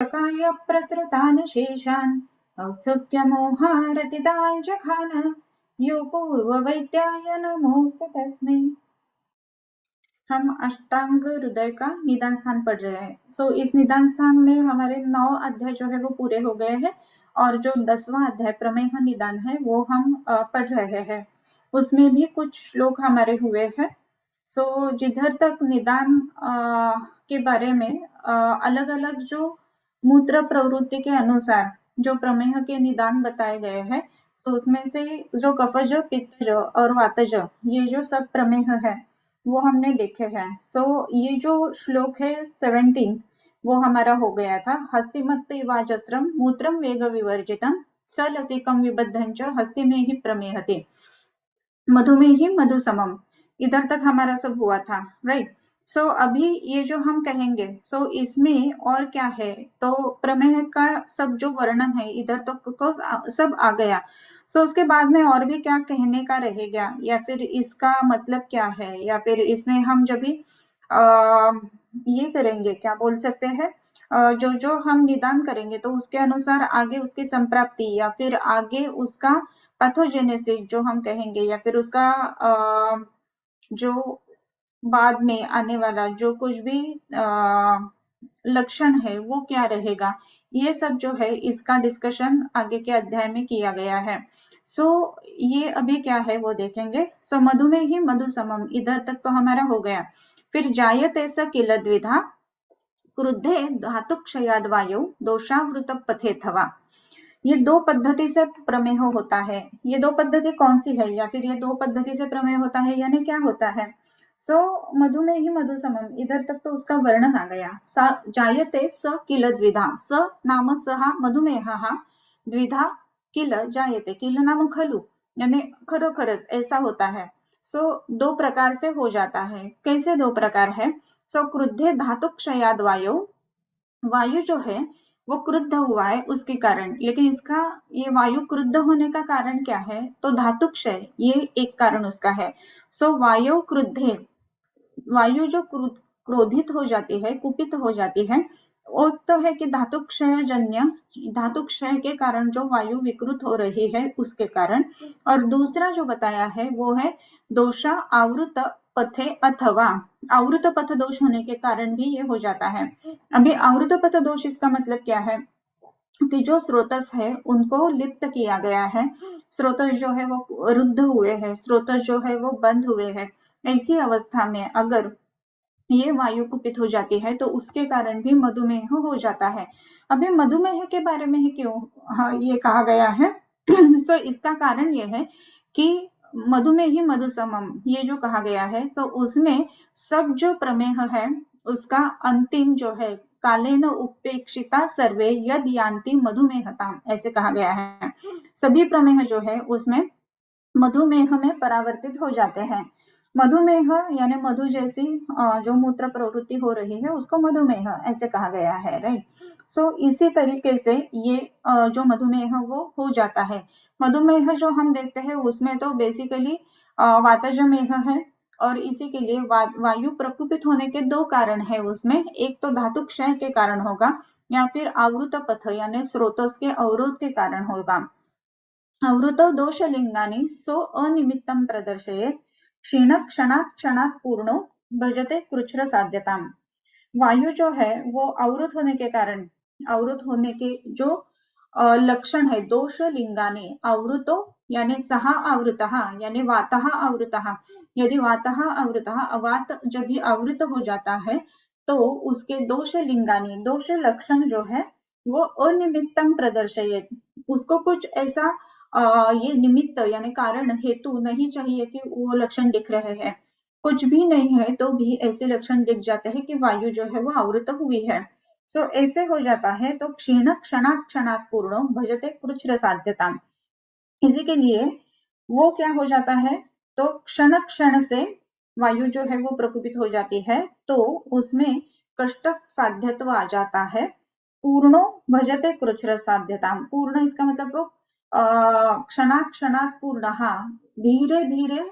काय प्रसृतान् शेषान् औत्सुक्यमोहारतितान् जघान यो पूर्ववैद्याय नमोस्तु तस्मै। हम अष्टांग हृदय का निदान स्थान पढ़ रहे हैं। सो इस निदान स्थान में हमारे 9 अध्याय जो है वो पूरे हो गए हैं और जो 10वां अध्याय प्रमेह निदान है वो हम पढ़ रहे हैं। उसमें भी कुछ श्लोक हमारे हुए हैं। सो जिधर तक निदान के बारे में अलग-अलग जो मूत्र प्रवृत्ति के अनुसार जो प्रमेह के निदान बताए गए हैं, तो उसमें से जो कफज, पित्तज और वातज ये जो सब प्रमेह है वो हमने देखे हैं। तो ये जो श्लोक है 17 वो हमारा हो गया था। हस्तिमत्त इवाजस्रम मूत्रम वेग विवर्जितम सलसिकम विबद्धंच हस्ति में ही प्रमेहते मधुमेही मधुसमम। इधर तक हमारा सब हुआ था, राइट। सो अभी ये जो हम कहेंगे इसमें और क्या है, तो प्रमेह का सब जो वर्णन है इधर तक तो सब आ गया। उसके बाद में और भी क्या कहने का रहेगा, या फिर इसका मतलब क्या है, या फिर इसमें हम जब भी ये करेंगे क्या बोल सकते हैं, जो जो हम निदान करेंगे तो उसके अनुसार आगे उसकी संप्राप्ति या फिर आगे उसका पैथोजेनेसिस जो हम कहेंगे, या फिर उसका जो बाद में आने वाला जो कुछ भी लक्षण है वो क्या रहेगा, ये सब जो है इसका डिस्कशन आगे के अध्याय में किया गया है। ये अभी क्या है वो देखेंगे। मधुमेही मधुसमम इधर तक तो हमारा हो गया। फिर जायते स किल द्विधा क्रुद्धे धातुक्षयाद वायु दोषावृत पथेथवा। ये 2 पद्धति से प्रमेह होता है। ये 2 पद्धति कौन सी है, या फिर ये 2 पद्धति से प्रमेह होता है यानी क्या होता है। मधुमेही मधुसमम इधर तक तो उसका वर्णन आ गया। जायते स किल द्विधा, स नाम सहा मधुमेह, द्विधा किल जायते, किल नाम खलु यानी खरोखरच ऐसा होता है। 2 प्रकार से हो जाता है। कैसे 2 प्रकार है। क्रुद्धे धातु क्षयाद वायु, वायु जो है वो क्रुद्ध हुआ है उसके कारण, लेकिन इसका ये वायु क्रुद्ध होने का कारण क्या है, तो धातु क्षय ये एक कारण उसका है। वायु क्रुद्धे, वायु जो क्रोधित हो जाती है, कुपित हो जाती है, वो तो है कि धातु क्षय जन्य, धातु क्षय के कारण जो वायु विकृत हो रही है उसके कारण। और दूसरा जो बताया है वो है दोषा आवृत पथे अथवा, आवृत पथ दोष होने के कारण भी ये हो जाता है। अभी आवृत पथ दोष इसका मतलब क्या है कि जो स्रोतस है उनको लिप्त किया गया है, स्रोतस जो है वो रुद्ध हुए हैं, स्रोतस जो है वो बंद हुए हैं। ऐसी अवस्था में अगर ये वायु कुपित हो जाती है तो उसके कारण भी मधुमेह हो जाता है। अभी मधुमेह के बारे में ही क्यों ये कहा गया है इसका कारण ये है कि मधुमेही मधुसमम ये जो कहा गया है, तो उसमें सब जो प्रमेह है उसका अंतिम जो है कालेन उपेक्षिता सर्वे यद यान्ति मधुमेहताम, ऐसे कहा गया है। सभी प्रमेह जो है उसमें मधुमेह में परावर्तित हो जाते हैं। मधुमेह यानी मधु जैसी जो मूत्र प्रवृत्ति हो रही है उसको मधुमेह ऐसे कहा गया है, राइट। इसी तरीके से ये जो मधुमेह वो हो जाता है। मधुमेह जो हम देखते हैं उसमें तो बेसिकली वातजमेह है, और इसी के लिए वायु प्रकुपित होने के 2 कारण है उसमें। एक तो धातु क्षय के कारण होगा, या फिर आवृत पथ यानी स्रोतस के अवरोध के कारण होगा। अवृतो दोषलिंगानि सो अनिमित्तं प्रदर्शयेत् क्षीण क्षणात् क्षणात् पूर्णो भजते कृच्छ्र साध्यताम। वायु जो है वो अवरुद्ध होने के कारण, अवरुद्ध होने के जो लक्षण है दोष लिंगाने, अवृतो यानी सहा आवृतः यानी वातः आवृतः, यदि वातः आवृतः, वात जब भी आवृत हो जाता है तो उसके दोष लिंगानी, दोष लक्षण जो है वो अनिमित्तम प्रदर्शयेत, उसको कुछ ऐसा ये निमित्त यानी कारण हेतु नहीं चाहिए कि वो लक्षण दिख रहे हैं। कुछ भी नहीं है तो भी ऐसे लक्षण दिख जाते हैं कि वायु जो है वो आवृत हुई है। ऐसे हो जाता है तो क्षीण क्षणात् क्षणात् पूर्णो भजते कृच्छ्र साध्यता। इसी के लिए वो क्या हो जाता है, तो क्षण क्षण से वायु जो है वो प्रकुपित हो जाती है, तो उसमें कष्ट साध्यत्व आ जाता है। पूर्णो भजते कृच्छ्र साध्यता, पूर्ण इसका मतलब वो क्षणात् क्षणात् पूर्णः, धीरे धीरे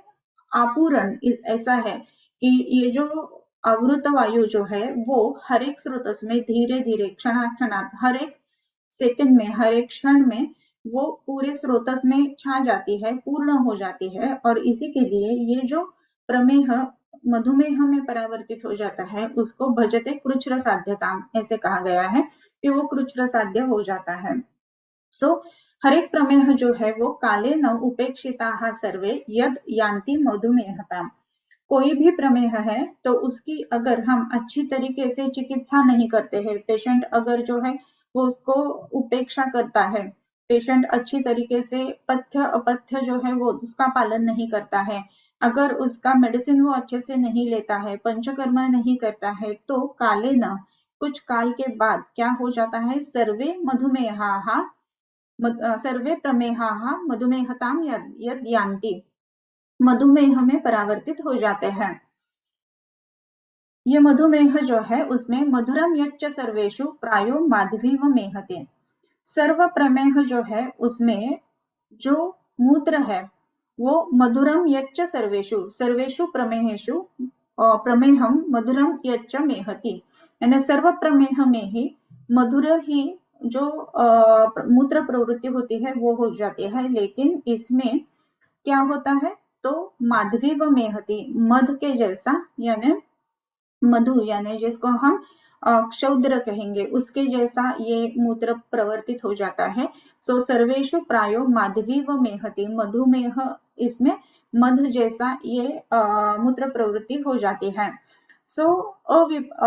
आपूरण ऐसा है कि ये जो आवृत वायु जो है वो हर एक स्रोतस में धीरे धीरे क्षणात हर एक सेकंड में, हर एक क्षण में वो पूरे स्रोतस में छा जाती है, पूर्ण हो जाती है। और इसी के लिए ये जो प्रमेह मधुमेह में परावर्तित हो जाता है उसको भजते कृच्छ्र साध्यताम ऐसे कहा गया है कि वो कृच्छ्र साध्य हो जाता है। सो हर एक प्रमेह जो है वो काले न उपेक्षिता सर्वे यद यान्ति मधुमेहताम। कोई भी प्रमेह है तो उसकी अगर हम अच्छी तरीके से चिकित्सा नहीं करते हैं, पेशेंट अगर जो है वो उसको उपेक्षा करता है, पेशेंट अच्छी तरीके से पथ्य अपथ्य जो है वो उसका पालन नहीं करता है, अगर उसका मेडिसिन वो अच्छे से नहीं लेता है, पंचकर्म नहीं करता है, तो काले न कुछ काल के बाद क्या हो जाता है, सर्वे मधुमेहा सर्वे प्रमेहा मधुमेहताम यद यान्ति, मधुमेह में परावर्तित हो जाते हैं। ये मधुमेह जो है उसमें मधुरम यच्च सर्वेषु प्रायो माधवीव मेहते। सर्व प्रमेह जो है उसमें जो मूत्र है वो मधुरम यच्च सर्वेषु सर्वेषु प्रमेहेषु प्रमेहम मधुरम यच्च मेहति, यानी सर्व प्रमेह में ही मधुर ही जो मूत्र प्रवृत्ति होती है वो हो जाती है। लेकिन इसमें क्या होता है, तो माधवी व मेहती, मध के जैसा, यानी मधु यानी जिसको हम क्षौद्र कहेंगे उसके जैसा ये मूत्र प्रवर्तित हो जाता है। सो सर्वेशु प्रायो माधवी व मेहती, मधुमेह इसमें मध जैसा ये मूत्र प्रवृत्ति हो जाती है। सो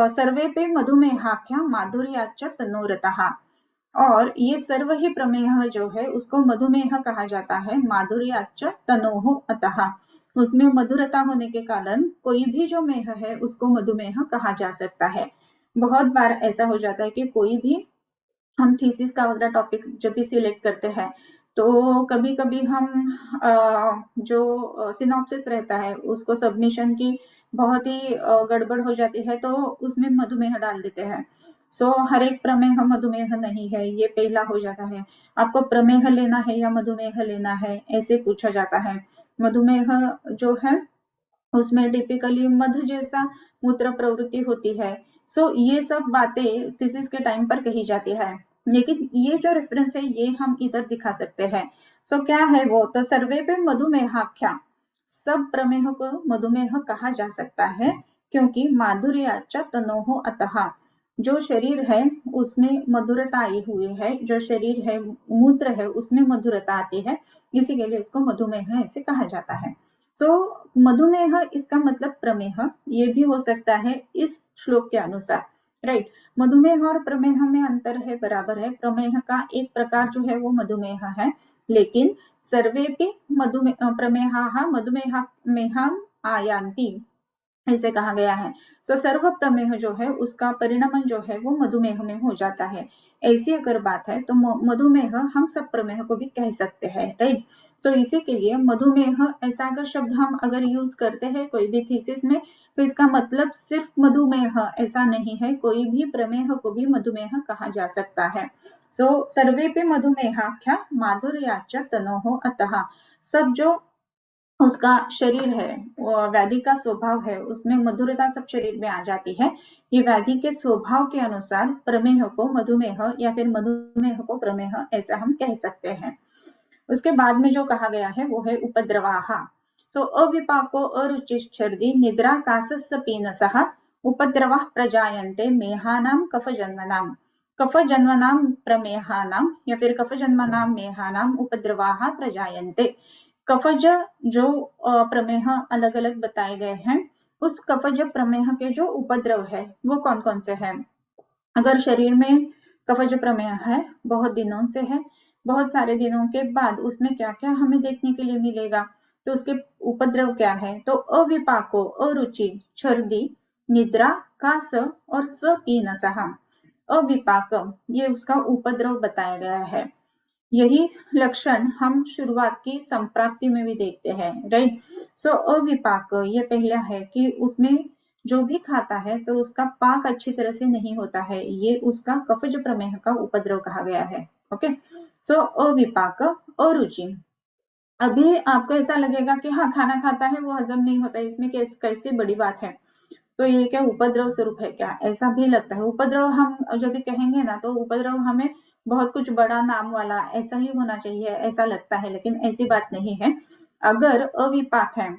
सर्वे पे मधुमेहाख्या माधुर्याच तनोरतः, और ये सर्व ही प्रमेह जो है उसको मधुमेह कहा जाता है, माधुर्याच तनोह अतः, उसमें मधुरता होने के कारण कोई भी जो मेह है उसको मधुमेह कहा जा सकता है। बहुत बार ऐसा हो जाता है कि कोई भी हम थीसिस का वगैरह टॉपिक जब भी सिलेक्ट करते हैं तो कभी कभी हम जो सिनॉप्सिस रहता है उसको सबमिशन की बहुत ही गड़बड़ हो जाती है तो उसमें मधुमेह डाल देते हैं। सो हर एक प्रमेह मधुमेह नहीं है, ये पहला हो जाता है। आपको प्रमेह लेना है या मधुमेह लेना है ऐसे पूछा जाता है। मधुमेह जो है उसमें टिपिकली मध जैसा मूत्र प्रवृत्ति होती है। सो ये सब बातें थीसिस के टाइम पर कही जाती है, लेकिन ये जो रेफरेंस है ये हम इधर दिखा सकते हैं। सो क्या है वो, तो सर्वे पे मधुमेहाख्या, सब प्रमेह को मधुमेह कहा जा सकता है क्योंकि माधुर्याच तनोह अतः, जो शरीर है उसमें मधुरता आई हुई है, जो शरीर है मूत्र है उसमें मधुरता आती है, इसी के लिए उसको मधुमेह ऐसे कहा जाता है। सो मधुमेह इसका मतलब प्रमेह, ये भी हो सकता है इस श्लोक के अनुसार, राइट। मधुमेह और प्रमेह में अंतर है, बराबर है, प्रमेह का एक प्रकार जो है वो मधुमेह है, लेकिन सर्वेपि मधुमेह प्रमेहा मधुमेहम आयान्ति ऐसे कहा गया है। सो सर्व प्रमेह जो है उसका परिणमन जो है वो मधुमेह में हो जाता है। ऐसी अगर बात है तो मधुमेह हम सब प्रमेह को भी कह सकते हैं, राइट। सो इसी के लिए मधुमेह ऐसा अगर शब्द हम अगर यूज करते हैं कोई भी थीसिस में तो इसका मतलब सिर्फ मधुमेह ऐसा नहीं है, कोई भी प्रमेह को भी मधुमेह कहा जा सकता है। सो सर्वे पे मधुमेहाख्या माधुर्याच तनोह अतः, सब जो उसका शरीर है, व्याधि का स्वभाव है, उसमें मधुरता सब शरीर में आ जाती है। ये व्याधि के स्वभाव के अनुसार प्रमेह को मधुमेह या फिर मधुमेह को प्रमेह ऐसा हम कह सकते हैं। उसके बाद में जो कहा गया है वो है उपद्रवाहा। सो अविपाको अरुचिश्छर्दि निद्रा कासस्य पीनसः उपद्रवः प्रजायन्ते मेहानां कफजन्मनां, कफजन्मनां प्रमेहानां या फिर कफजन्मनां मेहानां उपद्रवाः प्रजायन्ते। कफज जो प्रमेह अलग अलग बताए गए हैं, उस कफज प्रमेह के जो उपद्रव है वो कौन कौन से हैं। अगर शरीर में कफज प्रमेह है, बहुत दिनों से है, बहुत सारे दिनों के बाद उसमें क्या क्या हमें देखने के लिए मिलेगा, तो उसके उपद्रव क्या है, तो अविपाको, अरुचि, छर्दी, निद्रा, कास और सपीनसः। अविपाक ये उसका उपद्रव बताया गया है। यही लक्षण हम शुरुआत की संप्राप्ति में भी देखते हैं, राइट। सो अविपाक ये पहला है कि उसमें जो भी खाता है तो उसका पाक अच्छी तरह से नहीं होता है, ये उसका कफज प्रमेह का उपद्रव कहा गया है। ओके, सो अविपाक, अरुचि। अभी आपको ऐसा लगेगा कि हाँ खाना खाता है वो हजम नहीं होता, इसमें कैसी बड़ी बात है। तो ये क्या उपद्रव स्वरूप है क्या? ऐसा भी लगता है। उपद्रव हम जब भी कहेंगे ना तो उपद्रव हमें बहुत कुछ बड़ा नाम वाला ऐसा ही होना चाहिए, ऐसा लगता है, लेकिन ऐसी बात नहीं है। अगर अविपाक है,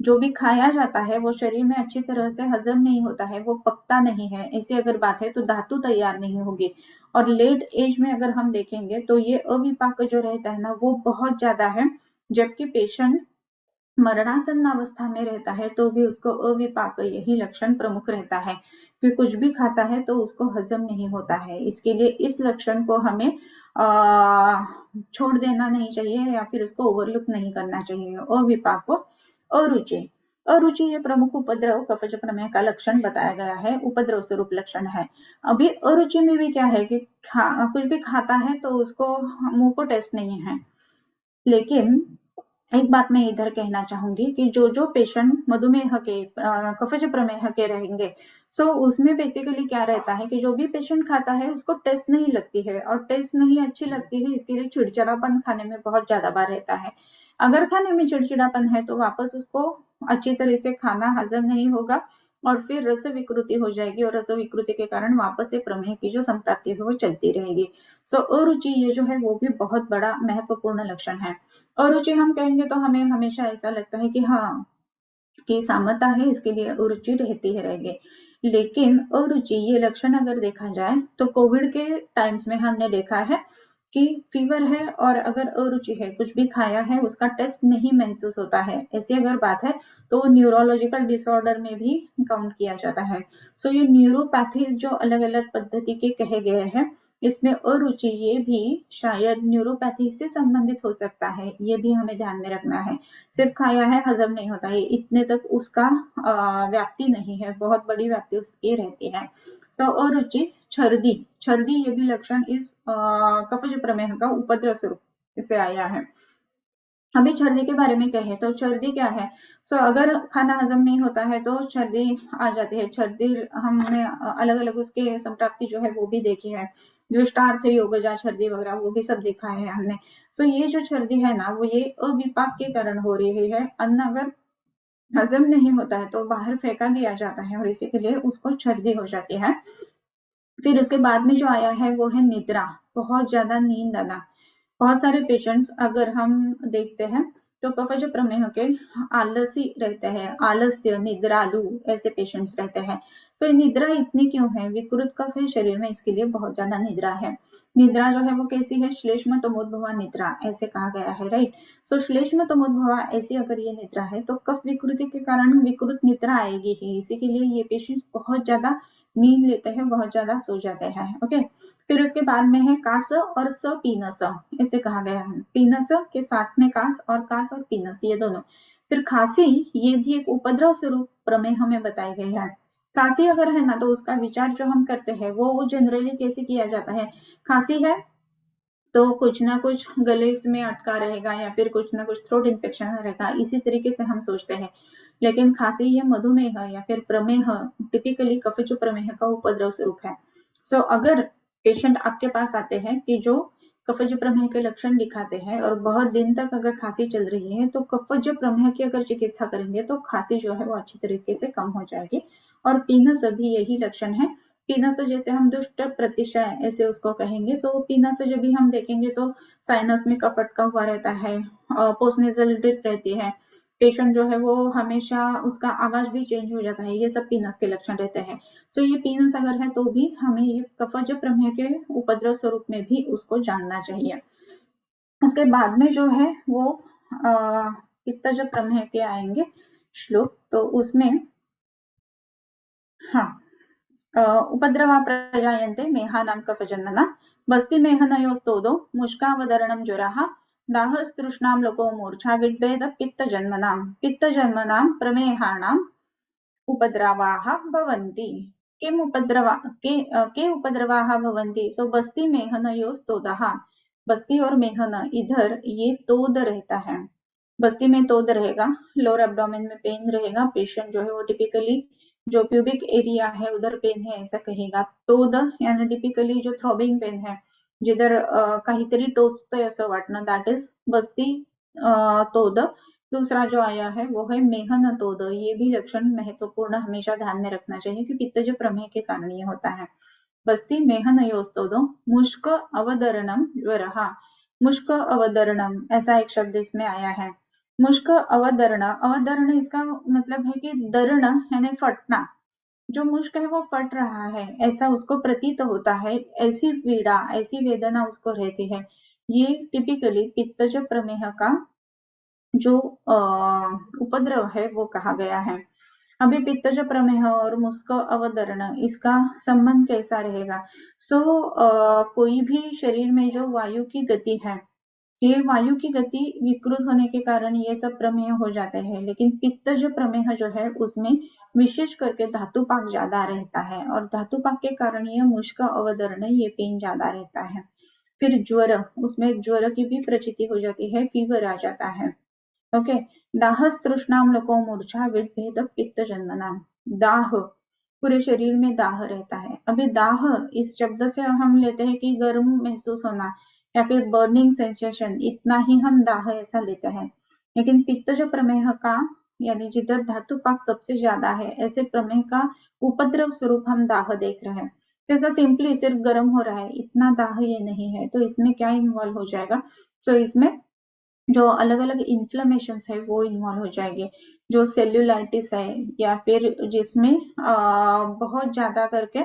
जो भी खाया जाता है वो शरीर में अच्छी तरह से हजम नहीं होता है, वो पकता नहीं है, ऐसी अगर बात है तो धातु तैयार नहीं होगी। और लेट एज में अगर हम देखेंगे तो ये अविपाक जो रहता है ना वो बहुत ज्यादा है, जबकि पेशेंट मरणासन्न अवस्था में रहता है तो भी उसको अविपाक यही लक्षण प्रमुख रहता है कि कुछ भी खाता है तो उसको हजम नहीं होता है। इसके लिए इस लक्षण को हमें छोड़ देना नहीं चाहिए या फिर उसको ओवरलुक नहीं करना चाहिए। अविपाक को अरुचि, अरुचि ये प्रमुख उपद्रव कफज प्रमेह का लक्षण बताया गया है, उपद्रव स्वरूप लक्षण है। अभी अरुचि में भी क्या है कि कुछ भी खाता है तो उसको मुंह को टेस्ट नहीं है। लेकिन एक बात मैं इधर कहना चाहूंगी कि जो पेशेंट मधुमेह के कफज प्रमेह के रहेंगे, सो उसमें बेसिकली क्या रहता है कि जो भी पेशेंट खाता है उसको टेस्ट नहीं लगती है, और टेस्ट नहीं अच्छी लगती है इसके लिए चिड़चिड़ापन खाने में बहुत ज्यादा बार रहता है। अगर खाने में चिड़चिड़ापन है तो वापस उसको अच्छी तरह से खाना हजम नहीं होगा और फिर रस विकृति हो जाएगी, और रस विकृति के कारण वापस से प्रमेह की जो संप्राप्ति है वो चलती रहेगी। सो अरुचि ये जो है वो भी बहुत बड़ा महत्वपूर्ण लक्षण है। अरुचि हम कहेंगे तो हमें हमेशा ऐसा लगता है कि हाँ कि सामता है, इसके लिए अरुचि रहती है रहेगी। लेकिन अरुचि ये लक्षण अगर देखा जाए तो कोविड के टाइम्स में हमने देखा है कि फीवर है और अगर अरुचि है, कुछ भी खाया है, उसका टेस्ट नहीं महसूस होता है, ऐसी अगर बात है तो न्यूरोलॉजिकल डिसऑर्डर में भी काउंट किया जाता है। सो ये न्यूरोपैथीज जो अलग अलग पद्धति के कहे गए हैं, इसमें अरुचि ये भी शायद न्यूरोपैथी से संबंधित हो सकता है, ये भी हमें ध्यान में रखना है। सिर्फ खाया है हजम नहीं होता है, इतने तक उसका व्याप्ति नहीं है, बहुत बड़ी व्याप्ति उसकी रहती है। सो अरुचि, छर्दी, छर्दी ये भी लक्षण इस कफज प्रमेह का उपद्रव स्वरूप से आया है। अभी छर्दी के बारे में कहें तो छर्दी क्या है? सो अगर खाना हजम नहीं होता है तो छर्दी आ जाती है। छर्दी हमने अलग अलग उसके संप्राप्ति जो है वो भी देखी है, जो स्टार थे योगजा छर्दी वगैरह वो भी सब देखा है हमने। सो ये जो छर्दी है ना वो ये अविपाक के कारण हो रही है। अन्न अगर हजम नहीं होता है तो बाहर फेंका दिया जाता है और इसी के लिए उसको छर्दी हो जाती है। फिर उसके बाद में जो आया है वो है निद्रा, बहुत ज्यादा नींद आना। बहुत सारे पेशेंट्स अगर हम देखते हैं तो कफज प्रमेह के आलसी रहते हैं, आलस्य, निद्रालु ऐसे पेशेंट्स रहते हैं। तो निद्रा इतनी क्यों है? विकृत कफ है शरीर में, इसके लिए बहुत ज्यादा निद्रा है। निद्रा जो है वो कैसी है? श्लेष्म तमोद्भवा निद्रा ऐसे कहा गया है, राइट। सो श्लेष्म तमोद्भवा ऐसी अगर ये निद्रा है तो कफ विकृति के कारण विकृत निद्रा आएगी ही, इसी के लिए ये पेशेंट्स बहुत ज्यादा नींद लेते हैं, बहुत ज्यादा सो जाते हैं। ओके, फिर उसके बाद में है कास और सपीनस, ऐसे कहा गया है। पीनस के साथ में कास और पीनस ये दोनों। फिर खांसी, ये भी एक उपद्रव स्वरूप प्रमेह में बताए गए हैं। खांसी अगर है ना तो उसका विचार जो हम करते हैं वो जनरली कैसे किया जाता है? खांसी है तो कुछ ना कुछ गले में अटका रहेगा या फिर कुछ ना कुछ थ्रोट इन्फेक्शन रहेगा, इसी तरीके से हम सोचते हैं। लेकिन खांसी ये मधुमेह या फिर प्रमेह, टिपिकली कफज प्रमेह का उपद्रव स्वरूप है। सो अगर पेशेंट आपके पास आते हैं कि जो कफज प्रमेह के लक्षण दिखाते हैं और बहुत दिन तक अगर खांसी चल रही है तो कफज प्रमेह की अगर चिकित्सा करेंगे तो खांसी जो है वो अच्छी तरीके से कम हो जाएगी। और पीनस भी यही लक्षण है। पीनस जैसे हम दुष्ट प्रतिशय ऐसे उसको कहेंगे। सो पीनस जब भी हम देखेंगे तो साइनस में कफ अटका हुआ रहता है, पोस्टनेजल ड्रिप रहती है, पेशेंट जो है वो हमेशा उसका आवाज भी चेंज हो जाता है, ये सब पीनस के लक्षण रहते हैं। सो ये पीनस अगर है तो भी हमें ये कफज प्रमेह के उपद्रव स्वरूप में भी उसको जानना चाहिए। उसके बाद में जो है वो पित्तज प्रमेह के आएंगे श्लोक, तो उसमें हाँ उपद्रवा प्रजायन्ते मेहानां कफजन्मना बस्ति मेहनयोस्तोदो मुष्कावदरणं ज्वरः दाहस्तृष्णां लोको मूर्छा विड्भेद पित्तजन्मनां प्रमेहाणाम् उपद्रवाः भवन्ति। के उपद्रवाः भवन्ति? सो बस्ती मेहनयोस्तोदः, बस्ती और मेहन इधर ये तोद रहता है। बस्ती में तोद रहेगा, लोअर एब्डोमेन में पेन रहेगा, पेशेंट जो है वो टिपिकली जो प्यूबिक एरिया है उधर पेन है ऐसा कहेगा। तोद यानी टिपिकली जो थ्रॉबिंग पेन है, जिधर काहीतरी टोचतंय असं वाटणं, दॅट इज बस्ती तोद दूसरा जो आया है वो है मेहनतोद। ये भी लक्षण महत्वपूर्ण हमेशा ध्यान में रखना चाहिए कि पित्तज प्रमेह के कारण ये होता है। बस्ती मेहनयोस्तोदो मुष्क अवदरणम ज्वरः। मुष्क अवदरणम ऐसा एक शब्द इसमें आया है। मुष्क अवदरण, अवदरण इसका मतलब है कि दर्ण यानी फटना, जो मुष्क है वो फट रहा है ऐसा उसको प्रतीत होता है, ऐसी पीड़ा ऐसी वेदना उसको रहती है। ये टिपिकली पित्तज प्रमेह का जो उपद्रव है वो कहा गया है। अभी पित्तज प्रमेह और मुस्क अवदरण इसका संबंध कैसा रहेगा? कोई भी शरीर में जो वायु की गति है, ये वायु की गति विकृत होने के कारण ये सब प्रमेह हो जाते हैं, लेकिन पित्तज प्रमेह जो है उसमें विशेष करके धातुपाक ज्यादा रहता है और धातुपाक के कारण ये मुष्क अवदरण ये पेन ज्यादा रहता है। फिर ज्वर, उसमें ज्वर की भी प्रचिति हो जाती है, फीवर आ जाता है। ओके, दाह तृष्णाम लको मूर्छा विभेद पित्त जन्मनाम। दाह, पूरे शरीर में दाह रहता है। अभी दाह इस शब्द से हम लेते हैं कि गर्म महसूस होना या फिर बर्निंग सेंसेशन, इतना ही हम दाह ऐसा लेते हैं। लेकिन पित्तज प्रमेह का यानी जिधर धातु पाक सबसे ज्यादा है ऐसे प्रमेह का उपद्रव स्वरूप हम दाह देख रहे हैं। जैसा सिंपली सिर्फ गर्म हो रहा है, इतना दाह ये नहीं है, तो इसमें क्या इन्वॉल्व हो जाएगा? इसमें जो अलग अलग इन्फ्लेमेशन है वो इन्वॉल्व हो जाएंगे, जो सेल्यूलाइटिस है या फिर जिसमें बहुत ज्यादा करके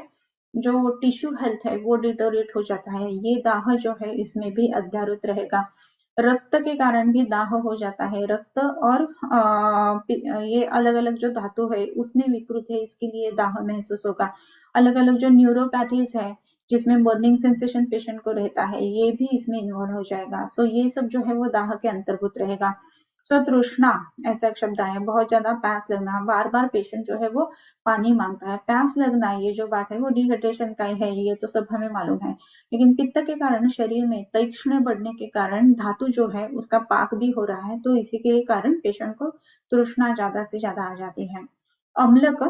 जो टिश्यू हेल्थ है वो डिटोरेट हो जाता है, ये दाह जो है इसमें भी अध्यारोत रहेगा। रक्त के कारण भी दाह हो जाता है। रक्त और ये अलग अलग जो धातु है उसमें विकृत है, इसके लिए दाह महसूस होगा। अलग अलग जो न्यूरोपैथीज है जिसमें बर्निंग सेंसेशन पेशेंट को रहता है, ये भी इसमें इन्वॉल्व हो जाएगा। ये सब जो है वो दाह के अंतर्भूत रहेगा। तृष्णा ऐसा एक शब्द आया, बहुत ज्यादा प्यास लगना, बार बार पेशेंट जो है वो पानी मांगता है। प्यास लगना ये जो बात है वो डिहाइड्रेशन का है, ये तो सब हमें मालूम है। लेकिन पित्त के कारण शरीर में तीक्ष्ण बढ़ने के कारण धातु जो है उसका पाक भी हो रहा है, तो इसी के कारण पेशेंट को तृष्णा ज्यादा से ज्यादा आ जाती है। अम्लक,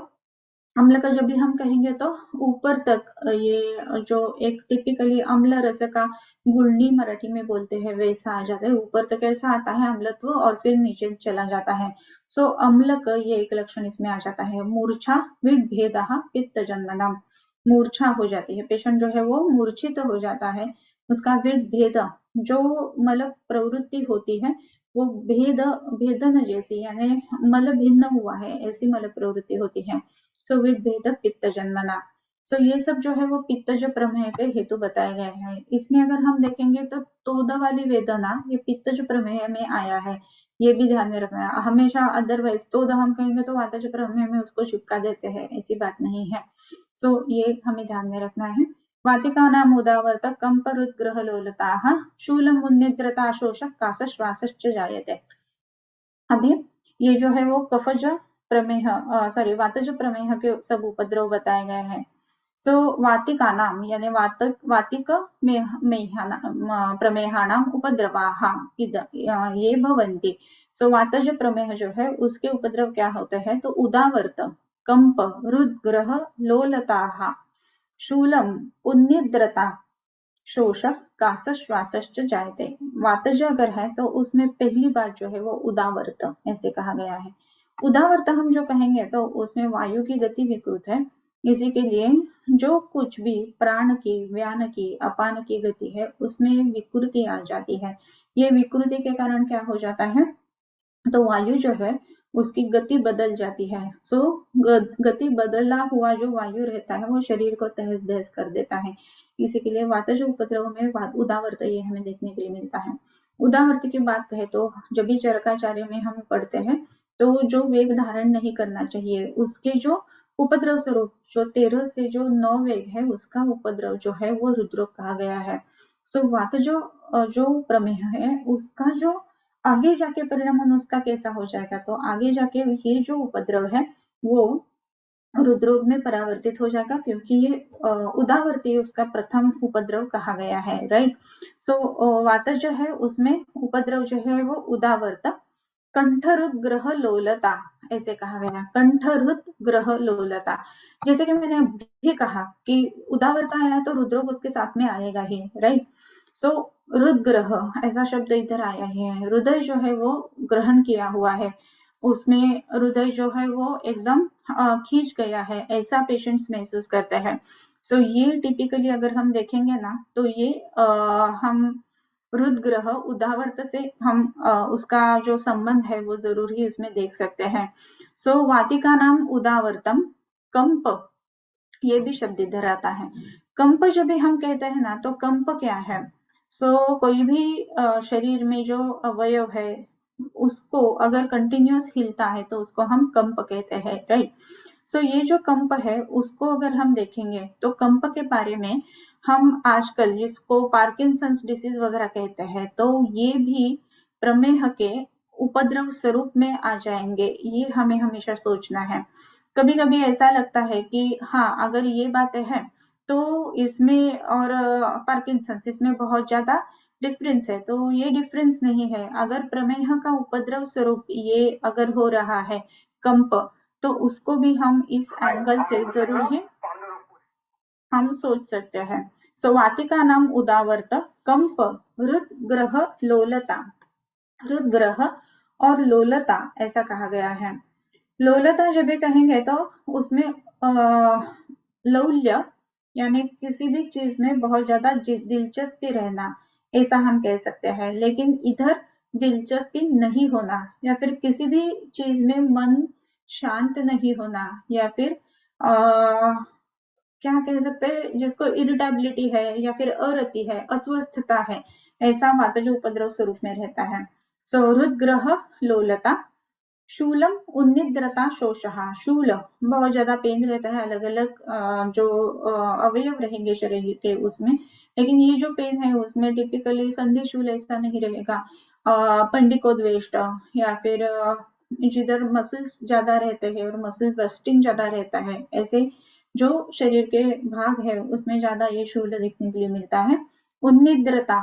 अम्ल का जब भी हम कहेंगे तो ऊपर तक, ये जो एक टिपिकली अम्ल रस का गुलनी मराठी में बोलते हैं वैसा आ जाता है, ऊपर तक ऐसा आता है अम्लत्व और फिर नीचे चला जाता है। अम्लक ये एक लक्षण इसमें आ जाता है। मूर्छा विभेद पित्त जन्मनम, मूर्छा हो जाती है, पेशेंट जो है वो मूर्छित हो जाता है। उसका विभेद, जो मतलब प्रवृत्ति होती है वो भेदन जैसी, यानी मल भिन्न हुआ है ऐसी मल प्रवृत्ति होती है। विभेद पित्त जन्मना। ये सब जो है वो पित्तज प्रमेह के हेतु बताए गए हैं। इसमें अगर हम देखेंगे तो तोद वाली वेदना ये पित्तज प्रमेह में आया है, ये भी ध्यान में रखना है। हमेशा अदरवाइज तोद हम कहेंगे तो वातज प्रमेह में उसको चिपका देते हैं, ऐसी बात नहीं है। ये हमें ध्यान में रखना है। वातिकानाम उदावर्त कंपरुद्ग्रह लोलताः शूलमुन्निद्रता शोषः कासश्वासश्च जायते। अभी ये जो है वो कफज प्रमेह वातज प्रमेह के सब उपद्रव बताए गए हैं। वातिका नाम यानी वातिक प्रमेहानाम उपद्रवाः ये भवन्ति। वातज प्रमेह जो है उसके उपद्रव क्या होते हैं? तो उदावर्त, कंप, रुद्ग्रह, लोलताः, शूलम, उन्निद्रता, शोष, कास, श्वासश्च जायते। वातज अगर है तो उसमें पहली बात जो है वो उदावर्त ऐसे कहा गया है। उदावर्त हम जो कहेंगे तो उसमें वायु की गति विकृत है, इसी के लिए जो कुछ भी प्राण की, व्यान की, अपान की गति है उसमें विकृति आ जाती है। ये विकृति के कारण क्या हो जाता है? तो वायु जो है उसकी गति बदल जाती है। गति बदला हुआ जो वायु रहता है वो शरीर को तहस नहस कर देता है। इसी के लिए वातज उपद्रव में उदावर्त ये हमें देखने के लिए मिलता है। उदावर्त की बात कहे तो जब भी चरकाचार्य में हम पढ़ते हैं तो जो वेग धारण नहीं करना चाहिए उसके जो उपद्रव स्वरूप जो 13 से जो 9 वेग है उसका उपद्रव जो है वो रुद्रोग कहा गया है। वातज जो प्रमेह है उसका जो आगे जाके परिणाम उसका कैसा हो जाएगा? तो आगे जाके ये जो उपद्रव है वो रुद्रोग में परावर्तित हो जाएगा, क्योंकि ये उदावर्ती उसका प्रथम उपद्रव कहा गया है। राइट। वातज जो है उसमें उपद्रव जो है वो उदावर्त, कंठरुद ग्रह लोलता ऐसे कहा गया। कंठरुद ग्रह लोलता, जैसे कि मैंने भी कहा कि उदावर्त आया तो रुद्रोग उसके साथ में आएगा ही। राइट। सो हृदग्रह ऐसा शब्द इधर आया है, हृदय जो है वो ग्रहण किया हुआ है, उसमें हृदय जो है वो एकदम खींच गया है, ऐसा पेशेंट्स महसूस करते हैं। सो ये टिपिकली अगर हम देखेंगे ना तो ये हम हृदग्रह उदावर्त से हम उसका जो संबंध है वो जरूर ही इसमें देख सकते हैं। सो वातिका नाम उदावर्तम कंप, ये भी शब्द इधर आता है। कंप जब भी हम कहते हैं ना तो कंप क्या है? कोई भी शरीर में जो अवयव है उसको अगर कंटिन्यूअस हिलता है तो उसको हम कंप कहते हैं, राइट। ये जो कंप है उसको अगर हम देखेंगे तो कंप के बारे में हम आजकल जिसको पार्किंसंस डिसीज वगैरह कहते हैं तो ये भी प्रमेह के उपद्रव स्वरूप में आ जाएंगे, ये हमें हमेशा सोचना है। कभी कभी ऐसा लगता है कि हाँ अगर ये बातें हैं तो इसमें और पार्किंसंस इसमें बहुत ज्यादा डिफरेंस है, तो ये डिफरेंस नहीं है। अगर प्रमेह का उपद्रव स्वरूप ये अगर हो रहा है कंप, तो उसको भी हम इस एंगल से जरूर ही हम सोच सकते हैं। वातिका नाम उदावर्त कंप हृदग्रह लोलता, हृदग्रह और लोलता ऐसा कहा गया है। लोलता जब भी कहेंगे तो उसमें लौल्य यानी किसी भी चीज में बहुत ज्यादा दिलचस्पी रहना, ऐसा हम कह सकते हैं। लेकिन इधर दिलचस्पी नहीं होना या फिर किसी भी चीज में मन शांत नहीं होना या फिर क्या कह सकते हैं जिसको इरिटेबिलिटी है या फिर अरति है, अस्वस्थता है, ऐसा वातज उपद्रव स्वरूप में रहता है। हृदग्रह लोलता, शूलम उन्निद्रता शोषहा, शूल बहुत ज्यादा पेन रहता है, अलग अलग जो अवयव रहेंगे शरीर के उसमें, लेकिन ये जो पेन है उसमें टिपिकली संधि शूल ऐसा नहीं रहेगा। पंडिकोद्वेष्ट या फिर जिधर मसल्स ज्यादा रहते हैं और मसल बस्टिंग ज्यादा रहता है, ऐसे जो शरीर के भाग है उसमें ज्यादा ये शूल देखने के लिए मिलता है। उन्निद्रता,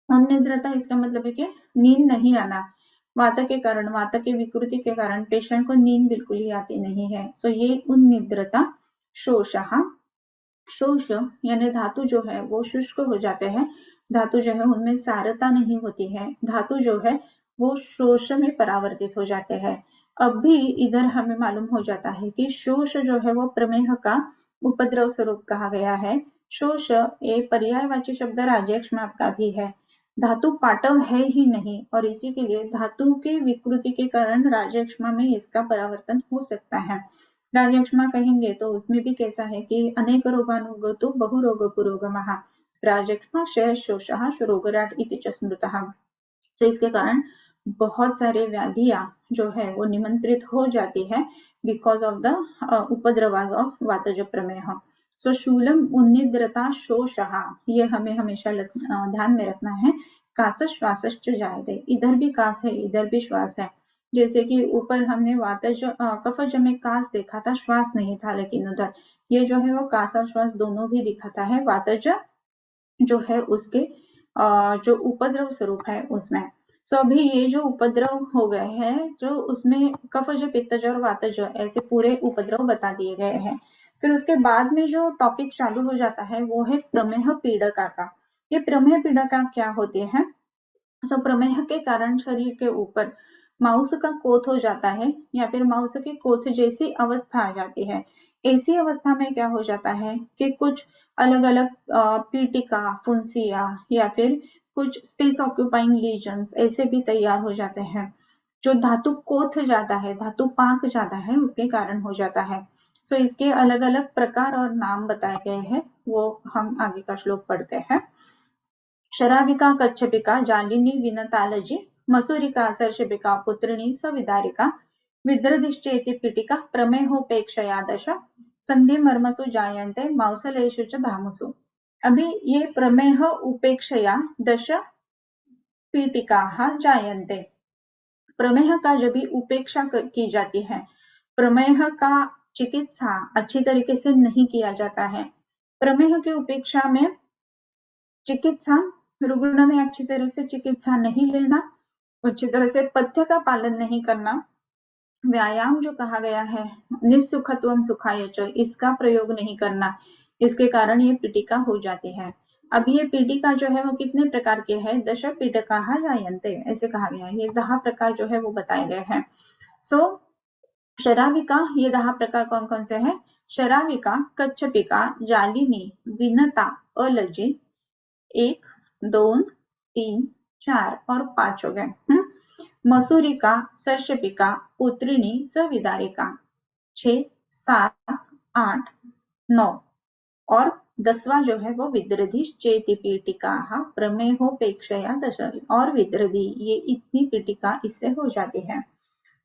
उन्निद्रता इसका मतलब है कि नींद नहीं आना, वात के कारण, वात की विकृति के कारण पेशेंट को नींद बिल्कुल ही आती नहीं है। ये उन्निद्रता। शोषहा, शोष यानी धातु जो है वो शुष्क हो जाते हैं, धातु जो है उनमें सारता नहीं होती है, धातु जो है वो शोष में परावर्तित हो जाते हैं। अब भी इधर हमें मालूम हो जाता है कि शोष जो है वो प्रमेह का उपद्रव स्वरूप कहा गया है। शोष एक पर्यायवाची शब्द राजयक्ष्माप का भी है, धातु पाटव है ही नहीं और इसी के लिए धातु के विकृति के कारण राजयक्ष्मा में इसका परावर्तन हो सकता है। राजयक्ष्मा कहेंगे तो उसमें भी कैसा है कि अनेक रोगानुगतो बहुरोग पुरोगमः, राजयक्ष्मा क्षय शोषः रोगराट इति च स्मृतः। तो इसके कारण बहुत सारे व्याधियां जो है वो निमंत्रित हो जाती है बिकॉज ऑफ द उपद्रवास ऑफ वातज प्रमेह। शूलम उन्निद्रता शोषः, ये हमें हमेशा ध्यान में रखना है। कास श्वासश्च जायते, इधर भी कास है इधर भी श्वास है, जैसे कि ऊपर हमने वातज कफज में कास देखा था, श्वास नहीं था, लेकिन उधर ये जो है वो कास और श्वास दोनों भी दिखाता है वातज जो है उसके जो उपद्रव स्वरूप है उसमें। अभी ये जो उपद्रव हो गए हैं जो उसमें कफज पित्तज और वातज ऐसे पूरे उपद्रव बता दिए गए हैं। फिर उसके बाद में जो टॉपिक चालू हो जाता है वो है प्रमेह पीड़का का। ये प्रमेह पीड़का क्या होती है? प्रमेह के कारण शरीर के ऊपर माउस का कोथ हो जाता है या फिर माउस के कोथ जैसी अवस्था आ जाती है। ऐसी अवस्था में क्या हो जाता है कि कुछ अलग अलग पीटिका, फुंसिया या फिर कुछ स्पेस ऑक्यूपाइंग लीजन्स ऐसे भी तैयार हो जाते हैं। जो धातु कोथ जाता है, धातु पाक जाता है, उसके कारण हो जाता है। इसके अलग अलग प्रकार और नाम बताए गए हैं, वो हम आगे का श्लोक पढ़ते हैं। शराबिका कच्छपिका जालिनी विनतालजी, मसूरिका सर्षपिका पुत्रिणी सविदारिका, विद्रदिश्चेति पीटिका प्रमेहोपेक्षया दश, संधि मर्मसु जायन्ते मांसलेषु च धामसु। अभी ये प्रमेह उपेक्षया दश पीटिकाः जायन्ते, प्रमेह का जब भी उपेक्षा की जाती है, प्रमेह का चिकित्सा अच्छी तरीके से नहीं किया जाता है। प्रमेह की उपेक्षा में चिकित्सा, रुग्ण ने अच्छी तरह से चिकित्सा नहीं लेना, अच्छी तरह से पथ्य का पालन नहीं करना, व्यायाम जो कहा गया है निस्सुखत्वम सुखाय च, इसका प्रयोग नहीं करना, इसके कारण ये पीटिका हो जाती है। अब ये पीठिका जो है वो कितने प्रकार के हैं, दश पीठिकाः जायन्ते, ऐसे कहा गया है। ये 10 प्रकार जो है वो बताए गए हैं। सो शराविका, ये 10 प्रकार कौन कौन से हैं? शराविका, कच्छपिका, जालिनी, विनता, अलजी, 1, 2, 3, 4 और 5 हो गए। मसूरिका, सर्षपिका, पुत्रिणी, सविदारिका, 6, 7, 8, 9 और 10वां जो है वो विद्रधि चेति पीठिका प्रमेहोपेक्षया दश, और विद्रधि, ये इतनी पीठिका इससे हो जाती है।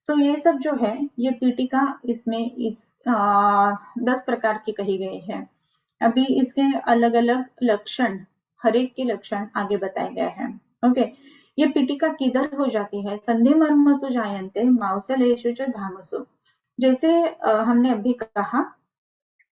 सो ये सब जो है ये पीठिका इसमें 10 प्रकार की कही गई है। अभी इसके अलग अलग लक्षण, हर एक के लक्षण आगे बताए गए हैं। ओके, ये पीठिका किधर हो जाती है? संधि मर्मसु जायन्ते मांसलेषु च धामसु। जैसे हमने अभी कहा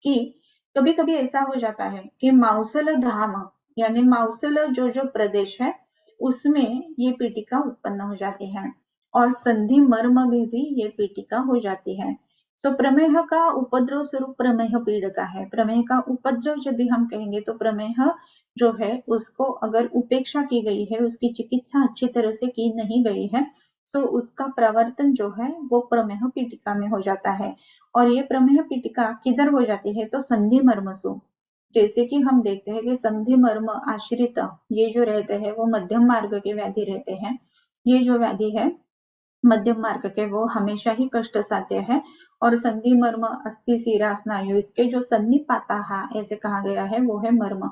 कि कभी कभी ऐसा हो जाता है कि मांसल धाम यानी मांसल जो प्रदेश है उसमें ये पीठिका उत्पन्न हो जाती है, और संधि मर्म में भी ये पीठिका हो जाती है। सो प्रमेह का उपद्रव स्वरूप प्रमेह पीड़िका है। प्रमेह का उपद्रव जब भी हम कहेंगे तो प्रमेह जो है उसको अगर उपेक्षा की गई है, उसकी चिकित्सा अच्छी तरह से की नहीं गई है, सो उसका प्रवर्तन जो है वो प्रमेह पीठिका में हो जाता है। और ये प्रमेह पीठिका किधर हो जाती है? तो संधि मर्मसु। जैसे कि हम देखते हैं कि संधि मर्म आश्रित ये जो रहते हैं वो मध्यम मार्ग के व्याधि रहते हैं। ये जो व्याधि है मध्यम मार्ग के वो हमेशा ही कष्ट साध्य है। और संधि मर्म अस्थि शिरा स्नायु, इसके जो सन्निपाता ऐसे कहा गया है वो है मर्म।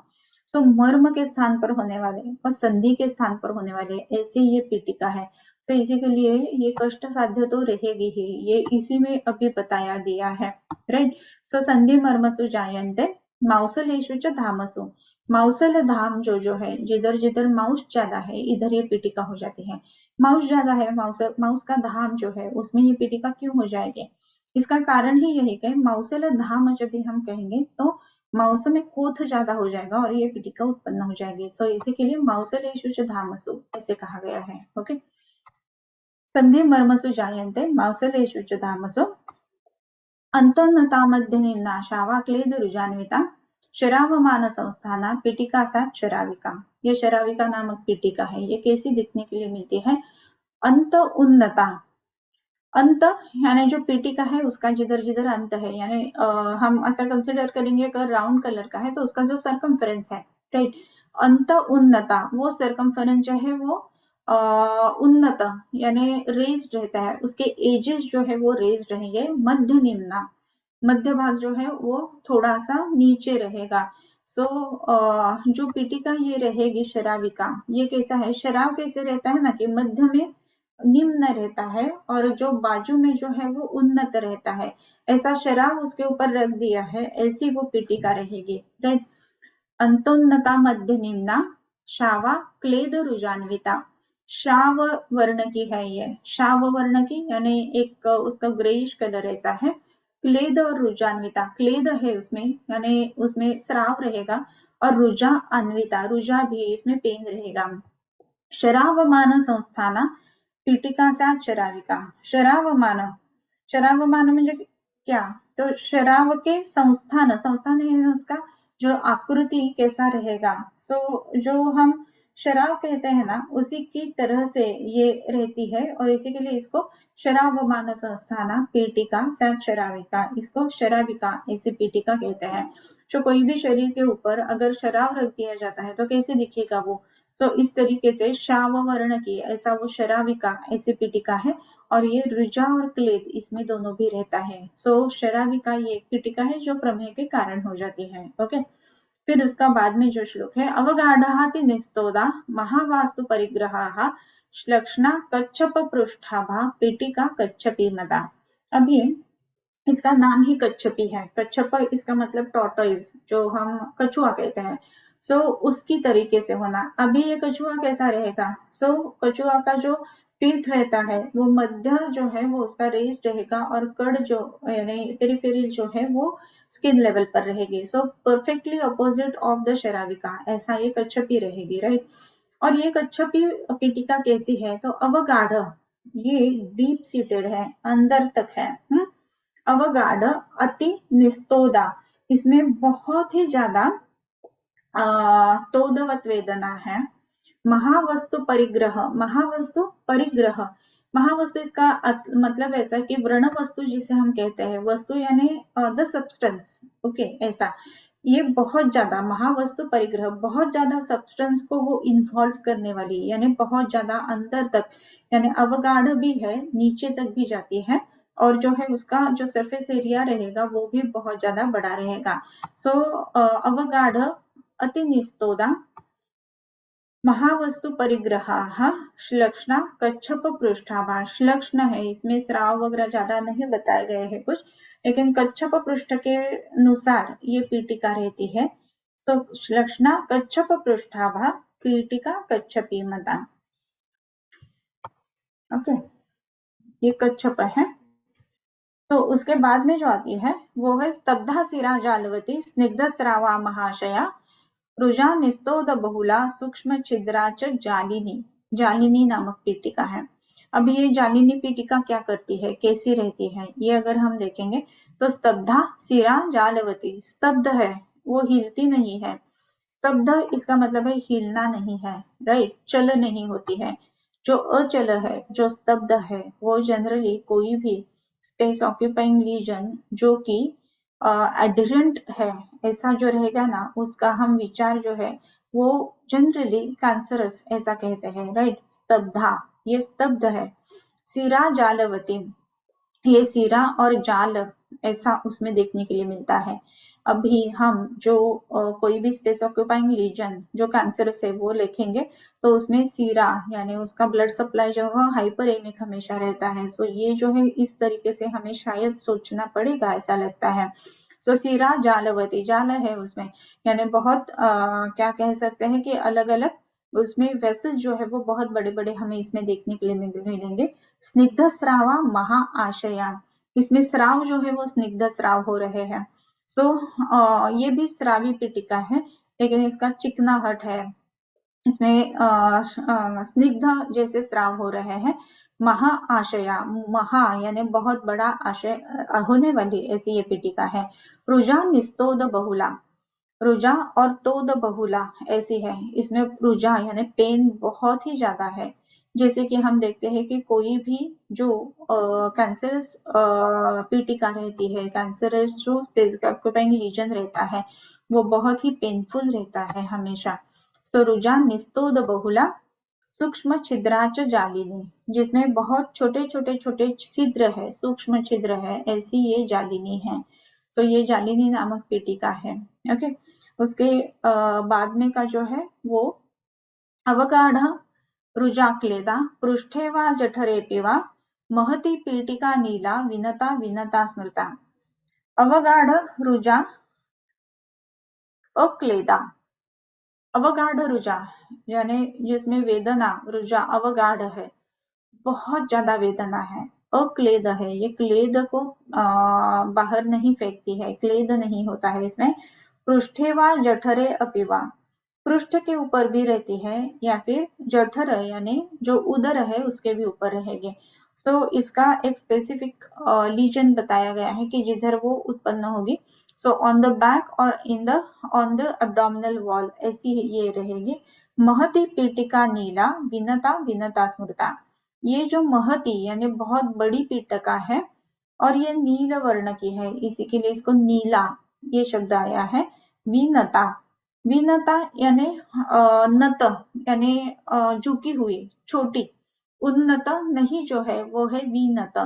सो मर्म के स्थान पर होने वाले और संधि के स्थान पर होने वाले ऐसे ये पीठिका है। तो इसी के लिए ये कष्ट साध्य तो रहेगी ही, ये इसी में अभी बताया दिया है, राइट। सो संधि मर्मसु जायन्ते मांसलेषु च धामसु। मांसल धाम जो है जिधर जिधर मांस ज्यादा है इधर ये पीठिका हो जाती है। मांस ज्यादा है, मांस का धाम जो है उसमें ये पीठिका क्यों हो जाएगी? इसका कारण ही यही कि मांसल धाम जब भी हम कहेंगे तो मांस में कोथ ज्यादा हो जाएगा और ये पीठिका उत्पन्न हो जाएगी। सो इसी के लिए मांसलेषु च धामसु ऐसे कहा गया है। ओके, संधि मर्मसु जायन्ते मांसलेषु च धामसु अंतोन्नता निम्ना शावा क्लेद रुजान्विता शरावमान संस्थाना पीठिका सा शराविका। ये शराविका नामक पीठिका है। ये कैसी दिखने के लिए मिलती है? अंत उन्नता, अंत यानी जो पीठिका है उसका जिधर जिधर अंत है, यानी हम ऐसा कंसिडर करेंगे अगर राउंड कलर का है तो उसका जो सर्कमफेरेंस है, राइट। अंत उन्नता, वो सर्कमफेरेंस जो है वो उन्नत यानी रेज्ड रहता है, उसके एजेस जो है वो रेज्ड रहेंगे। मध्य निम्ना, मध्य भाग जो है वो थोड़ा सा नीचे रहेगा। सो जो पीठिका ये रहेगी शराविका, ये कैसा है? शराव कैसे रहता है ना कि मध्य में निम्न रहता है और जो बाजू में जो है वो उन्नत रहता है। ऐसा शराव उसके ऊपर रख दिया है, ऐसी वो पीठिका रहेगी, राइट। अंतोन्नता मध्य निम्ना शावा क्लेद रुजान्विता। शाव वर्ण की है ये, शाव वर्ण की यानी एक उसका ग्रेइश कलर ऐसा है। क्लेद और रुजान्विता, क्लेद है उसमें यानी उसमें स्राव रहेगा, और रुजा अन्विता, रुजा भी इसमें पेन रहेगा। शरावमान संस्थाना पीठिका सा शराविका। शरावमान, शरावमान म्हणजे क्या? तो शराव के संस्थान, संस्थान है उसका जो आकृति कैसा रहेगा। सो जो हम शराव कहते हैं ना उसी की तरह से ये रहती है, और इसी के लिए इसको शरावमान संस्थाना पीठिका सा शराविका, इसको शराविका ऐसी पीठिका कहते हैं। जो कोई भी शरीर के ऊपर अगर शराव रख दिया जाता है तो कैसे दिखेगा वो? तो इस तरीके से शाव वर्ण की ऐसा वो शराविका ऐसी पीठिका है, और ये रुजा और क्लेद इसमें दोनों भी रहता है। सो शराविका ये एक पीठिका है जो प्रमेह के कारण हो जाती है। ओके, फिर उसका बाद में जो श्लोक है, अवगाढ़ाति निस्तोदा महावास्तु परिग्रहा श्लक्षणा कच्छप पृष्ठाभा पीठिका कच्छपी मदा। अभी इसका नाम ही कच्छपी है। कच्छप इसका मतलब टॉर्टोइज, जो हम कछुआ कहते हैं। सो उसकी तरीके से होना। अभी ये कछुआ कैसा रहेगा? सो कछुआ का जो पीठ रहता है वो मध्य जो है वो उसका रेज रहेगा, और कड़ जो यानी पेरिफेरल जो है वो स्किन लेवल पर रहेगी। So perfectly opposite of the शराविका, ऐसा ये कच्छपी रहेगी, राइट। और ये कच्छपी पीठिका कैसी है? तो अवगाढ़, ये डीप सीटेड है, अंदर तक है। अवगाढ़, अति निस्तोदा, इसमें बहुत ही ज्यादा तोदवत वेदना है। महावस्तु परिग्रह, महावस्तु परिग्रह, महावस्तु इसका मतलब ऐसा कि व्रण वस्तु जिसे हम कहते हैं, वस्तु यानी द सब्सटेंस, ओके, ऐसा। ये बहुत ज्यादा महावस्तु परिग्रह, बहुत ज्यादा सब्सटेंस को वो इन्वॉल्व करने वाली, यानी बहुत ज्यादा अंदर तक, यानी अवगाढ़ भी है, नीचे तक भी जाती है, और जो है उसका जो सरफेस एरिया रहेगा वो भी बहुत ज्यादा बड़ा रहेगा। सो अवगाढ़ अति निस्तोदा महावस्तु परिग्रहाः श्लक्ष्णा कच्छप पृष्ठाभास। श्लक्ष्ण है, इसमें स्राव वगैरह ज्यादा नहीं बताए गए हैं कुछ, लेकिन कच्छप पृष्ठ के अनुसार ये पीटिका रहती है। तो श्लक्ष्णा कच्छप पृष्ठाभा पीटिका कच्छपी मता। ओके, ये कच्छप है। तो उसके बाद में जो आती है वो है स्तब्धा सिरा जालवती स्निग्ध स्रावा महाशया रुजा निस्तोद बहुला सूक्ष्म छिद्रा च जालिनी। जालिनी नामक पीटिका है। अब ये जालिनी पीटिका क्या करती है, कैसी रहती है, ये अगर हम देखेंगे तो स्तब्धा सिरा जालवती, स्तब्ध है, वो हिलती नहीं है। स्तब्ध इसका मतलब है हिलना नहीं है, राइट, चल नहीं होती है। जो अचल है, जो स्तब्ध है, वो जनरली कोई भी स्पेस ऑक्यूपाइंग लीजन जो कि एडजेंट है, ऐसा जो रहेगा ना, उसका हम विचार जो है वो जनरली कैंसरस ऐसा कहते हैं, राइट। स्तब्धा, ये स्तब्ध है। सिरा जालवती, ये सिरा और जाल ऐसा उसमें देखने के लिए मिलता है। अभी हम जो कोई भी स्पेस ऑक्यूपाइंग लीजन जो कैंसरस है वो लिखेंगे तो उसमें सीरा यानी उसका ब्लड सप्लाई जो है हाइपरेमिक हमेशा रहता है। सो ये जो है इस तरीके से हमें शायद सोचना पड़ेगा, ऐसा लगता है। सो सीरा जालवती, जाल है उसमें, यानी बहुत क्या कह सकते हैं कि अलग अलग उसमें वेसल्स जो है वो बहुत बड़े बड़े हमें इसमें देखने के लिए मिलेंगे। स्निग्ध स्रावा महा आशया, इसमें स्राव जो है वो स्निग्ध स्राव हो रहे हैं। सो ये भी स्रावी पीटिका है, लेकिन इसका चिकनाहट है, इसमें स्निग्ध जैसे स्राव हो रहे हैं। महा आशया, महा यानी बहुत बड़ा आशय होने वाली ऐसी ये पीटिका है। रुजा निस्तोद बहुला, रुजा और तोद बहुला ऐसी है, इसमें रुजा यानी पेन बहुत ही ज्यादा है। जैसे कि हम देखते हैं कि कोई भी जो कैंसरस पीटिका रहती है, कैंसरस जो ऑक्यूपाइंग लीजन रहता है वो बहुत ही पेनफुल रहता है हमेशा। तो रुजा निस्तोद बहुला सूक्ष्म छिद्राच जालिनी, जिसमें बहुत छोटे छोटे छोटे छिद्र है, सूक्ष्म छिद्र है, ऐसी ये जालिनी है। तो ये जालिनी नामक पीटिका है। ओके, उसके बाद में का जो है वो अवगाढ़ रुजाक्लेदा पृष्ठे वा जठरेऽपि वा महती पीटिका नीला विनता विनता स्मृता। अवगाढ़ रुजा अक्लेदा, अवगाढ़ रुजा यानी जिसमें वेदना, रुजा अवगाढ़ है, बहुत ज्यादा वेदना है। अक्लेद है, ये क्लेद को बाहर नहीं फेंकती है, क्लेद नहीं होता है इसमें। पृष्ठे वा जठरे अपिवा, पृष्ठ के ऊपर भी रहती है या फिर जठर यानी जो उदर है उसके भी ऊपर रहेगी। सो इसका एक स्पेसिफिक लीजन बताया गया है कि जिधर वो उत्पन्न होगी। सो ऑन द बैक और in the on the abdominal wall ऐसी ये रहेगी। महती पीटिका नीला विनता विनता स्मृता, ये जो महती यानी बहुत बड़ी पीटिका है और ये नील वर्ण की है, इसी के लिए इसको नीला ये शब्द आया है। विनता, विनता यानी नत यानी झुकी हुई, छोटी। उन्नत नहीं जो है वो है विनत,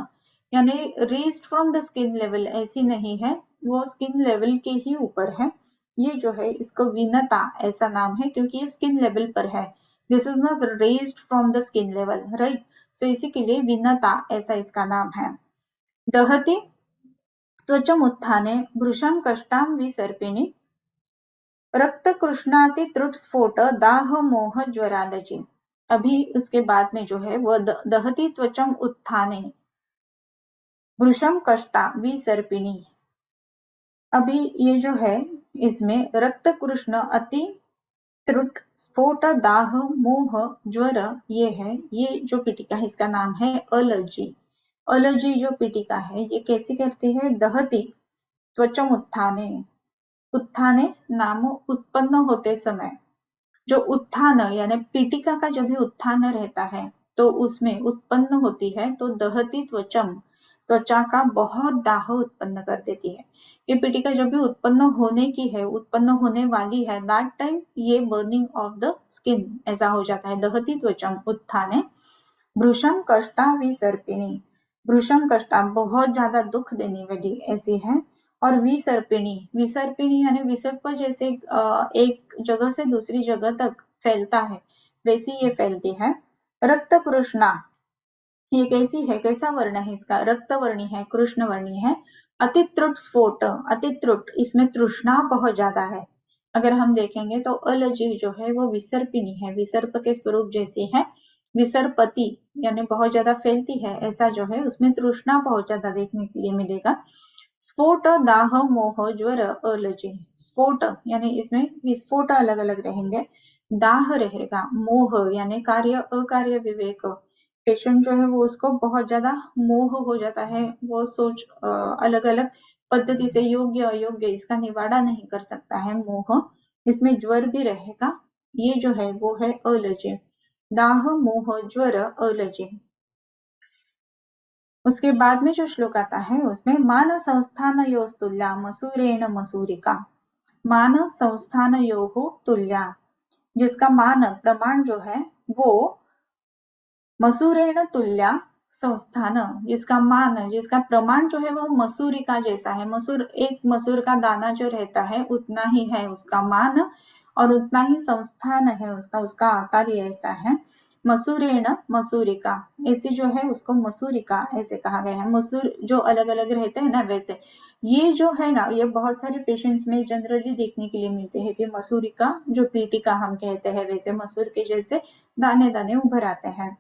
यानी raised from the skin level, ऐसी नहीं है, वो स्किन लेवल के ही ऊपर है। ये जो है इसको विनता ऐसा नाम है क्योंकि ये स्किन लेवल पर है। This is not raised from the skin level, right. So इसी के लिए विनता ऐसा इसका नाम है। दहती त्वचमुत्थाने भृशं कष्टां विसर्पिणी रक्तकृष्णाति त्रुटस्फोट दाह मोह ज्वरालजी। अभी उसके बाद में जो है वो दहती त्वचम उत्थाने भृशं कष्टा विसर्पिणी। अभी ये जो है इसमें रक्त कृष्ण अति त्रुट स्फोट दाह मोह ज्वर ये है, ये जो पीटिका है इसका नाम है एलर्जी। एलर्जी जो पीटिका है ये कैसी करती है, दहती त्वचम उत्थाने, उत्थाने नाम उत्पन्न होते समय, जो उत्थान यानी पीटिका का जब भी उत्थान रहता है तो उसमें उत्पन्न होती है तो दहती त्वचम, त्वचा का बहुत दाह उत्पन्न कर देती है। ये पीटिका जब भी उत्पन्न होने की है, उत्पन्न होने वाली है, दैट टाइम ये बर्निंग ऑफ द स्किन ऐसा हो जाता है। दहती त्वचम उत्थाने भृशम कष्टा विसर्पिणी, भृशम कष्टा बहुत ज्यादा दुख देने वाली ऐसी है। और विसर्पिणी, विसर्पिणी यानी विसर्प जैसे एक जगह से दूसरी जगह तक फैलता है वैसी ये फैलती है। रक्त कृष्णा, ये कैसी है, कैसा वर्ण है इसका, रक्त वर्णी है, कृष्ण वर्णी है। अतित्रुट स्फोट, अतित्रुट इसमें तृष्णा बहुत ज्यादा है। अगर हम देखेंगे तो अलजी जो है वो विसर्पिणी है, विसर्प के स्वरूप जैसी है। विसर्पति यानी बहुत ज्यादा फैलती है ऐसा जो है, उसमें तृष्णा बहुत ज्यादा देखने के लिए मिलेगा। स्फोट दाह मोह ज्वर अलजी, स्फोट यानी इसमें विस्फोट अलग अलग रहेंगे, दाह रहेगा, मोह यानी कार्य अकार्य विवेक, पेशेंट जो है वो उसको बहुत ज्यादा मोह हो जाता है, वो सोच अलग अलग पद्धति से योग्य अयोग्य इसका निवाड़ा नहीं कर सकता है, मोह। इसमें ज्वर भी रहेगा, ये जो है वो है अलजी, दाह मोह ज्वर अलजी। उसके बाद में जो श्लोक आता है उसमें मान संस्थान योस्तुल्या मसूरेण मसूरिका, मान संस्थान यो तुल्या, जिसका मान प्रमाण जो है वो मसूरेण तुल्या संस्थान, जिसका मान जिसका प्रमाण जो है वो मसूरिका जैसा है, मसूर एक मसूर का दाना जो रहता है उतना ही है उसका मान और उतना ही संस्थान है उसका, उसका आकार ये ऐसा है। मसूरेण मसूरिका, ऐसे जो है उसको मसूरिका ऐसे कहा गया है, मसूर जो अलग अलग रहते हैं ना वैसे। ये जो है ना ये बहुत सारे पेशेंट्स में जनरली देखने के लिए मिलते हैं कि मसूरिका जो पीटिका हम कहते हैं वैसे मसूर के जैसे दाने दाने उभर आते हैं।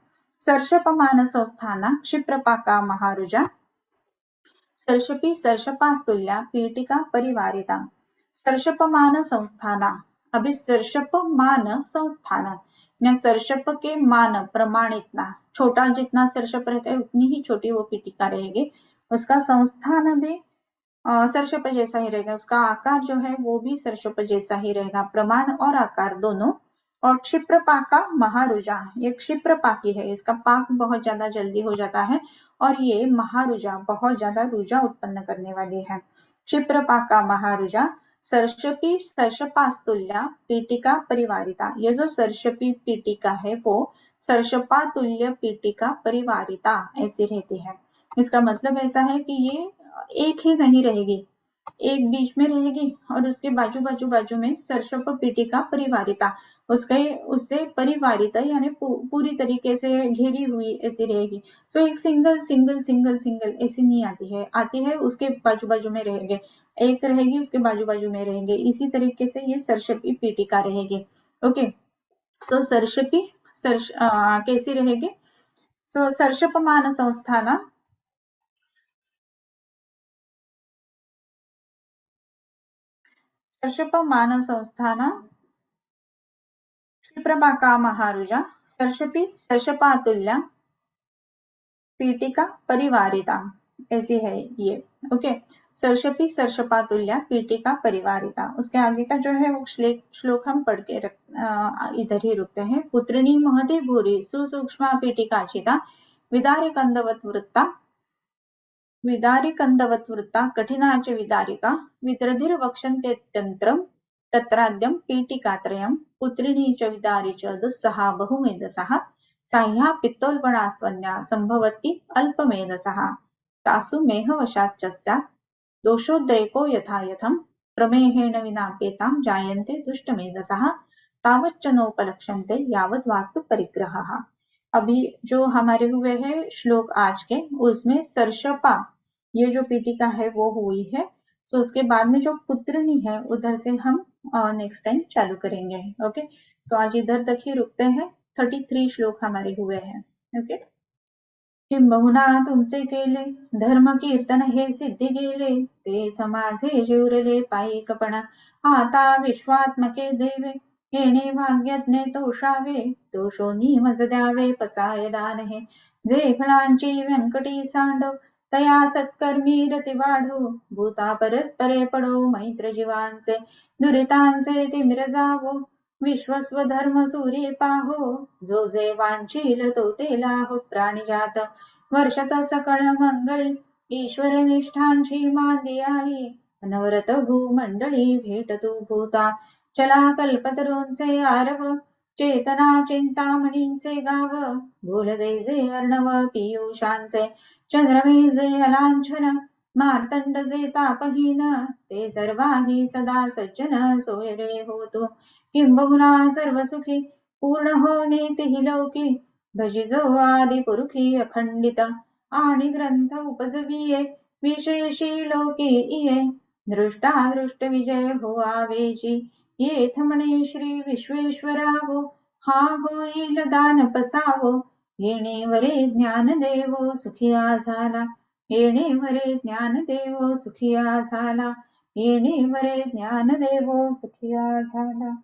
सर्षपमान संस्थाना क्षिप्रपाका महारुजा, सर्षपी सर्षपास्तुल्या पीटिका परिवारिता, सर्षपमान संस्थाना, अभी सर्षपमान संस्थाना, सर्षप के मान प्रमाण इतना छोटा, जितना सर्षप रहता है उतनी ही छोटी वो पीटिका रहेगी। उसका संस्थान भी सर्षप जैसा ही रहेगा, उसका आकार जो है वो भी सर्षप जैसा ही रहेगा, प्रमाण और आकार दोनों। और क्षिप्रपाका महारुजा, ये क्षिप्रपाकी है, इसका पाक बहुत ज्यादा जल्दी हो जाता है और ये महारुजा बहुत ज्यादा रुजा उत्पन्न करने वाली है। क्षिप्रपाका महारुजा, सर्षपी सर्षपास्तुल्या पीटिका परिवारिता, ये जो सर्षपी पीटिका है वो सर्षपातुल्य पीटिका परिवारिता ऐसी रहती है। इसका मतलब ऐसा है कि ये एक ही नहीं रहेगी, एक बीच में रहेगी और उसके बाजू बाजू बाजू में सर्षप पीटिका परिवारिता, उसके उससे परिवारिता यानी पूरी तरीके से घेरी हुई ऐसी रहेगी। तो एक सिंगल सिंगल सिंगल सिंगल ऐसी नहीं आती है, आती है उसके बाजू बाजू में रहेंगे, एक रहेगी उसके बाजू बाजू में रहेंगे, इसी तरीके से ये सर्षपी पीटिका रहेगी। ओके, सो सर्षपी कैसी रहेगी, सो सर्षपमान संस्थाना, सर्षपमान संस्थाना क्षिप्रपाका महारुजा, सर्षपी सर्षपातुल्या पीटिका परिवारिता ऐसी है ये। ओके, सर्षपी सर्षपातुल्या पीटिका परिवारिता। उसके आगे का जो है वो श्लोक हम पढ़ के इधर ही रुकते हैं। पुत्रिणी महती भूरि सुसूक्ष्मा पीटिकाचिता विदारी कंदवत वृत्ता, विदारी कंदवत वृत्ता कठिनाच विदारिका विदर्धिर्वक्षन्त्यत्यन्त्रं तत्राद्यं पीटिकात्रयं पुत्रिणी च विदारी च दुस्सहा बहुमेधसः साह्या पित्तोल्बणास्त्वन्या सम्भवति अल्पमेधसः तासु मेहवशाच्च स्यात् दोषोद्रेको यथा यथं प्रमेहेण विनाप्येतां जायन्ते दुष्टमेधसः तावच्च नोपलक्ष्यन्ते यावत् वास्तु परिग्रहः। अभी जो हमारे हुए हैं श्लोक आज के, उसमें सर्षपा ये जो पीटिका है वो हुई है। सो उसके बाद में जो पुत्रिणी है उधर से हम नेक्स्ट टाइम चालू करेंगे। ओके, सो आज इधर तक ही रुकते हैं। 33 श्लोक हमारे हुए हैं। ओके, किंबहुना तुमचे केले धर्म कीर्तन हे सिद्धी गेले, तेथ माझे जीवरले पायिकपणा आता विश्वात्मके देवे, येणे भाग्यज्ञे तोषावे दोषोनी मज द्यावे पसाय दान हे, जे फळांची व्यंकटी सांडव तया सत्कर्मी रती वाढो, भूता परस्परे पडो मैत्र जीवांचे, दुरितांचे तिमिर जावो, विश्वस्व धर्म सूर्ये पाहो, जो जे वांछील तो ते लाहो प्राणिजात, वर्षत सकळ मंगळी, ईश्वर निष्ठांची मांदियाळी, अनवरत भूमंडळी भेटतू भूता, चला कल्पतरूंचे आरव, चेतना चिंतामणींचे गाव, भूलदे जे अर्णव पियुषांचे, चंद्रमे जे अलांछन, मार्तंड जे तापहीन, ते सर्वांनी सदा सज्जन सोय रे होतो, किंबहुना सर्व सुखी पूर्ण होणे तेही लौकी, भजिजो आदि पुरुषी अखंडित, आणि ग्रंथ उपजविये विशेषी लोके इये, दृष्टा दृष्ट विजय हो आवेची, येथ म्हणे श्री विश्वेश्वरावो, हा होईल दान पसावो, येणे वरे ज्ञान देवो सुखिया झाला, येणे वरे ज्ञान देवो सुखिया झाला, येणे वरे ज्ञान देवो सुखिया झाला.